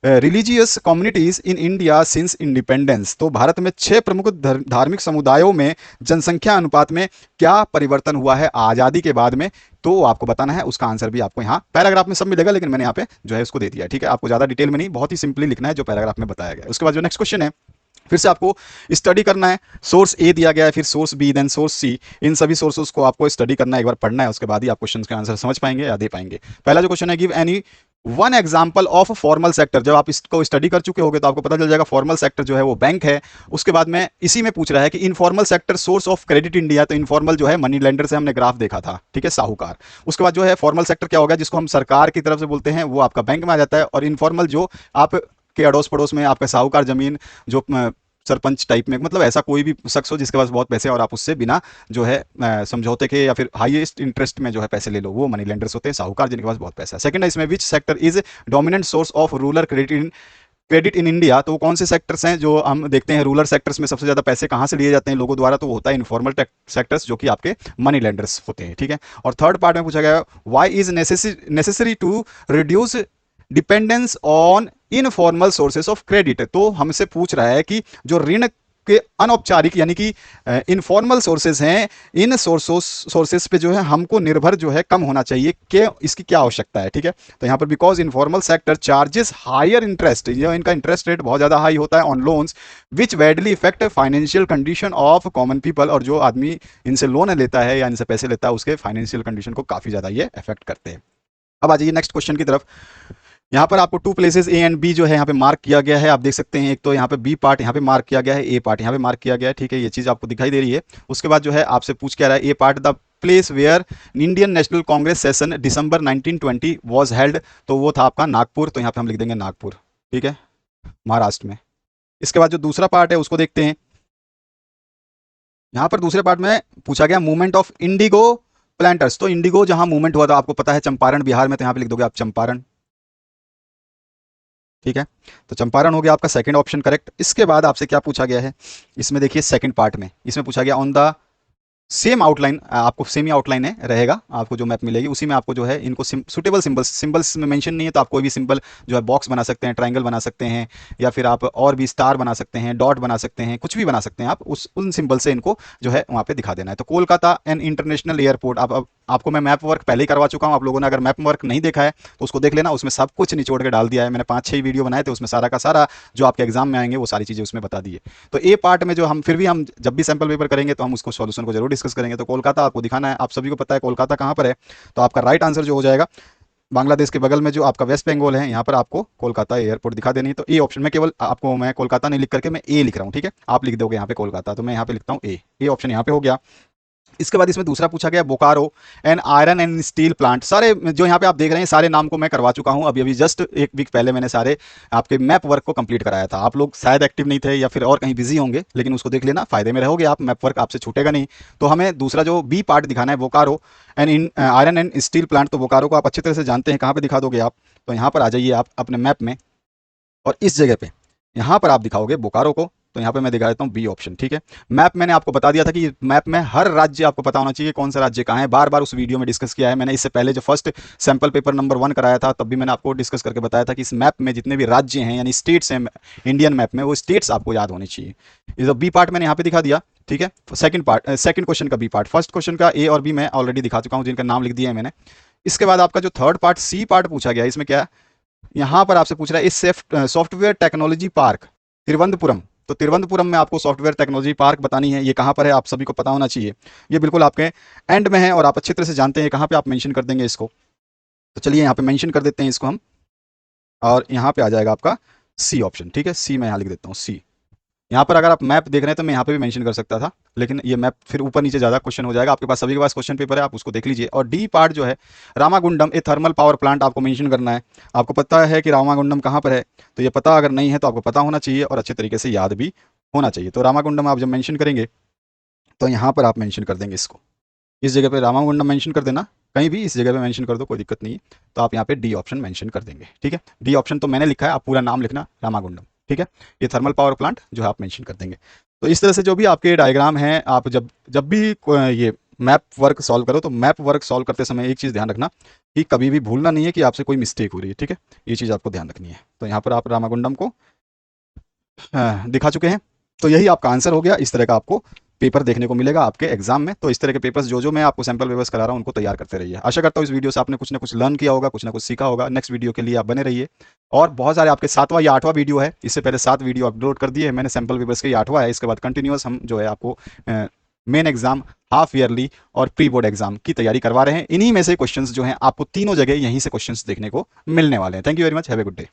religious communities in India since independence. तो भारत में 6 प्रमुख धार्मिक समुदायों में जनसंख्या अनुपात में क्या परिवर्तन हुआ है आज़ादी के बाद में, तो आपको बताना है। उसका आंसर भी आपको यहाँ पैराग्राफ में सब मिलेगा, लेकिन मैंने यहाँ पे जो है उसको दे दिया है, ठीक है। आपको ज़्यादा डिटेल में नहीं, बहुत ही सिंपली लिखना है जो पैराग्राफ में बताया गया है। उसके बाद जो नेक्स्ट क्वेश्चन है फिर से आपको स्टडी करना है, सोर्स ए दिया गया है, फिर सोर्स बी, देन सोर्स सी, इन सभी सोर्सेस को आपको स्टडी करना है, एक बार पढ़ना है, उसके बाद ही आप क्वेश्चन के आंसर समझ पाएंगे या दे पाएंगे। पहला जो क्वेश्चन है, give any one example of formal sector. जब आप इसको स्टडी कर चुके होगे तो आपको पता चल जाएगा फॉर्मल सेक्टर जो है वो बैंक है। उसके बाद में इसी में पूछ रहा है कि informal sector source of credit India, तो इनफॉर्मल जो है मनी लेंडर से हमने ग्राफ देखा था, ठीक है, साहूकार। उसके बाद जो है फॉर्मल सेक्टर क्या होगा, जिसको हम सरकार की तरफ से बोलते हैं, वो आपका बैंक में आ जाता है। और इनफॉर्मल जो आप के अड़ोस पड़ोस में आपका साहूकार जमीन, जो सरपंच टाइप में, मतलब ऐसा कोई भी शख्स हो जिसके पास बहुत पैसे और आप उससे बिना जो है समझौते के या फिर हाईएस्ट इंटरेस्ट में जो है पैसे ले लो, वो मनी लेंडर्स होते हैं, साहूकार जिनके पास बहुत पैसा है। सेकंड है इसमें, which sector is dominant source of rural credit in India. तो वो कौन से सेक्टर्स हैं जो हम देखते हैं रूरल सेक्टर्स में सबसे ज्यादा पैसे कहां से लिए जाते हैं लोगों द्वारा, तो वो होता है इनफॉर्मल सेक्टर्स, जो कि आपके मनी लेंडर्स होते हैं, ठीक है। और थर्ड पार्ट में पूछा गया, why is necessary to reduce dependence on informal sources of credit. तो हमसे पूछ रहा है कि जो ऋण के अनौपचारिक यानी कि इनफॉर्मल सोर्सेस हैं, इन सोर्सेस पे जो है हमको निर्भर जो है कम होना चाहिए, कि इसकी क्या आवश्यकता है, ठीक है। तो यहाँ पर because informal sector charges higher interest, जो इनका इंटरेस्ट रेट बहुत ज़्यादा हाई होता है on loans which badly effect financial condition of common people. और जो आदमी इनसे लोन लेता है या इनसे पैसे लेता है उसके फाइनेंशियल कंडीशन को काफ़ी ज़्यादा ये अफेक्ट करते हैं। अब आ जाइए नेक्स्ट क्वेश्चन की तरफ। यहाँ पर आपको two places A and B जो है यहाँ पे मार्क किया गया है, आप देख सकते हैं। एक तो यहाँ पे बी पार्ट यहाँ पे मार्क किया गया है, ए पार्ट यहाँ पे मार्क किया गया है, ठीक है, ये चीज़ आपको दिखाई दे रही है। उसके बाद जो है आपसे पूछ क्या रहा है, a part the place where Indian National Congress session December 1920 was held, तो वो था आपका नागपुर, तो यहाँ पे हम लिख देंगे नागपुर, ठीक है, महाराष्ट्र में। इसके बाद जो दूसरा पार्ट है उसको देखते हैं। यहाँ पर दूसरे पार्ट में पूछा गया मूवमेंट ऑफ इंडिगो प्लांटर्स, तो इंडिगो जहाँ मूवमेंट हुआ था आपको पता है चंपारण बिहार में, तो यहाँ पे लिख दोगे आप चंपारण, ठीक है। तो चंपारण हो गया आपका सेकंड ऑप्शन करेक्ट। इसके बाद आपसे क्या पूछा गया है, इसमें देखिए सेकंड पार्ट में इसमें पूछा गया ऑन द सेम आउटलाइन, आपको सेम ही आउटलाइन है रहेगा, आपको जो मैप मिलेगी उसी में आपको जो है इनको सुटेबल सिंबल्स में मेंशन नहीं है तो आप कोई भी सिंबल जो है बॉक्स बना सकते हैं, ट्रायंगल बना सकते हैं, या फिर आप और भी स्टार बना सकते हैं, डॉट बना सकते हैं, कुछ भी बना सकते हैं आप, उन सिंबल से इनको जो है वहाँ पे दिखा देना है। तो कोलकाता एन इंटरनेशनल एयरपोर्ट, आपको मैं मैप वर्क पहले ही करवा चुका हूँ, आप लोगों ने अगर मैप वर्क नहीं देखा है तो उसको देख लेना, उसमें सब कुछ निचोड़ के डाल दिया है मैंने, 5-6 वीडियो बनाए थे, उसमें सारा का सारा जो आपके एग्जाम में आएंगे वो सारी चीज़ें उसमें बता दी है। तो ए पार्ट में जो हम फिर भी हम जब भी सैंपल पेपर करेंगे तो हम उसको सॉल्यूशन को जरूर डिस्कस करेंगे। तो कोलकाता आपको दिखाना है, आप सभी को पता है कोलकाता कहाँ पर है, तो आपका राइट आंसर जो हो जाएगा बांग्लादेश के बगल में जो आपका वेस्ट बंगाल है, यहाँ पर आपको कोलकाता एयरपोर्ट दिखा देनी है। तो ए ऑप्शन में केवल आपको मैं कोलकाता नहीं लिख करके मैं ए लिख रहा हूँ, ठीक है, आप लिख दोगे यहाँ पे कोलकाता, तो मैं यहाँ पे लिखता हूँ ए ऑप्शन यहाँ पे हो गया। इसके बाद इसमें दूसरा पूछा गया Bokaro and iron and steel plant. सारे जो यहाँ पे आप देख रहे हैं सारे नाम को मैं करवा चुका हूँ, अभी जस्ट एक वीक पहले मैंने सारे आपके मैप वर्क को कंप्लीट कराया था। आप लोग शायद एक्टिव नहीं थे या फिर और कहीं बिजी होंगे, लेकिन उसको देख लेना, फायदे में रहोगे आप, मैप वर्क आपसे छूटेगा नहीं। तो हमें दूसरा जो बी पार्ट दिखाना है Bokaro and iron and steel plant, तो बोकारो को आप अच्छी तरह से जानते हैं, कहाँ पर दिखा दोगे आप, तो यहाँ पर आ जाइए आप अपने मैप में, और इस जगह पे यहाँ पर आप दिखाओगे बोकारो को, तो यहाँ पे मैं दिखा देता हूँ बी ऑप्शन, ठीक है। मैप मैंने आपको बता दिया था कि मैप में हर राज्य आपको पता होना चाहिए कौन सा राज्य कहाँ है, बार बार उस वीडियो में डिस्कस किया है मैंने। इससे पहले जो फर्स्ट सैंपल पेपर नंबर 1 कराया था तब भी मैंने आपको डिस्कस करके बताया था कि इस मैप में जितने भी राज्य हैं यानी स्टेट्स हैं इंडियन मैप में, वो स्टेट्स आपको याद होनी चाहिए। इस बी पार्ट मैंने यहाँ पे दिखा दिया, ठीक है। सेकंड क्वेश्चन का बी पार्ट, फर्स्ट क्वेश्चन का ए और बी मैं ऑलरेडी दिखा चुका हूँ, जिनका नाम लिख दिया है मैंने। इसके बाद आपका जो थर्ड पार्ट सी पार्ट पूछा गया, इसमें क्या है, यहाँ पर आपसे पूछ रहा है इस सॉफ्टवेयर टेक्नोलॉजी पार्क तिरुवनंतपुरम, तो तिरुवनंतपुरम में आपको सॉफ्टवेयर टेक्नोलॉजी पार्क बतानी है, ये कहाँ पर है आप सभी को पता होना चाहिए, ये बिल्कुल आपके एंड में है और आप अच्छी तरह से जानते हैं कहाँ पे आप मेंशन कर देंगे इसको। तो चलिए यहाँ पे मेंशन कर देते हैं इसको हम, और यहाँ पे आ जाएगा आपका सी ऑप्शन, ठीक है, सी मैं यहाँ लिख देता हूँ सी। यहाँ पर अगर आप मैप देख रहे हैं तो मैं यहाँ पे भी मेंशन कर सकता था, लेकिन ये मैप फिर ऊपर नीचे ज़्यादा क्वेश्चन हो जाएगा, आपके पास सभी के पास क्वेश्चन पेपर है, आप उसको देख लीजिए। और डी पार्ट जो है रामागुंडम ए थर्मल पावर प्लांट आपको मेंशन करना है। आपको पता है कि रामागुंडम कहाँ पर है, तो ये पता अगर नहीं है तो आपको पता होना चाहिए और अच्छे तरीके से याद भी होना चाहिए। तो रामागुंडम आप जब मेंशन करेंगे तो यहाँ पर आप मेंशन कर देंगे इसको, इस जगह पे रामागुंडम मेंशन कर देना, कहीं भी इस जगह पे मेंशन कर दो, कोई दिक्कत नहीं है। तो आप यहाँ पे डी ऑप्शन मेंशन कर देंगे, ठीक है। डी ऑप्शन तो मैंने लिखा है, आप पूरा नाम लिखना रामागुंडम, ठीक है। ये थर्मल पावर प्लांट जो है आप मेंशन कर देंगे। तो इस तरह से जो भी आपके डायग्राम हैं, आप जब भी ये मैप वर्क सॉल्व करो तो मैप वर्क सॉल्व करते समय एक चीज़ ध्यान रखना कि कभी भी भूलना नहीं है कि आपसे कोई मिस्टेक हो रही है, ठीक है, ये चीज़ आपको ध्यान रखनी है। तो यहाँ पर आप रामागुंडम को दिखा चुके हैं, तो यही आपका आंसर हो गया। इस तरह का आपको पेपर देखने को मिलेगा आपके एग्जाम में। तो इस तरह के पेपर्स जो मैं आपको सैंपल पेपर्स करा रहा हूँ उनको तैयार करते रहिए। आशा करता हूँ इस वीडियो से आपने कुछ ना कुछ लर्न किया होगा, कुछ ना कुछ सीखा होगा। नेक्स्ट वीडियो के लिए आप बने रहिए। और बहुत सारे आपके 7वां या 8वां वीडियो है, इससे पहले 7 वीडियो अपलोड कर दिए हैं मैंने सैंपल पेपर्स के, 8वां है। इसके बाद कंटिन्यूअस हम जो है आपको मेन एग्जाम, हाफ ईयरली और प्री बोर्ड एग्जाम की तैयारी करवा रहे हैं। इन्हीं में से क्वेश्चंस जो हैं आपको तीनों जगह यहीं से क्वेश्चंस देखने को मिलने वाले हैं। Thank you very much, have a good day.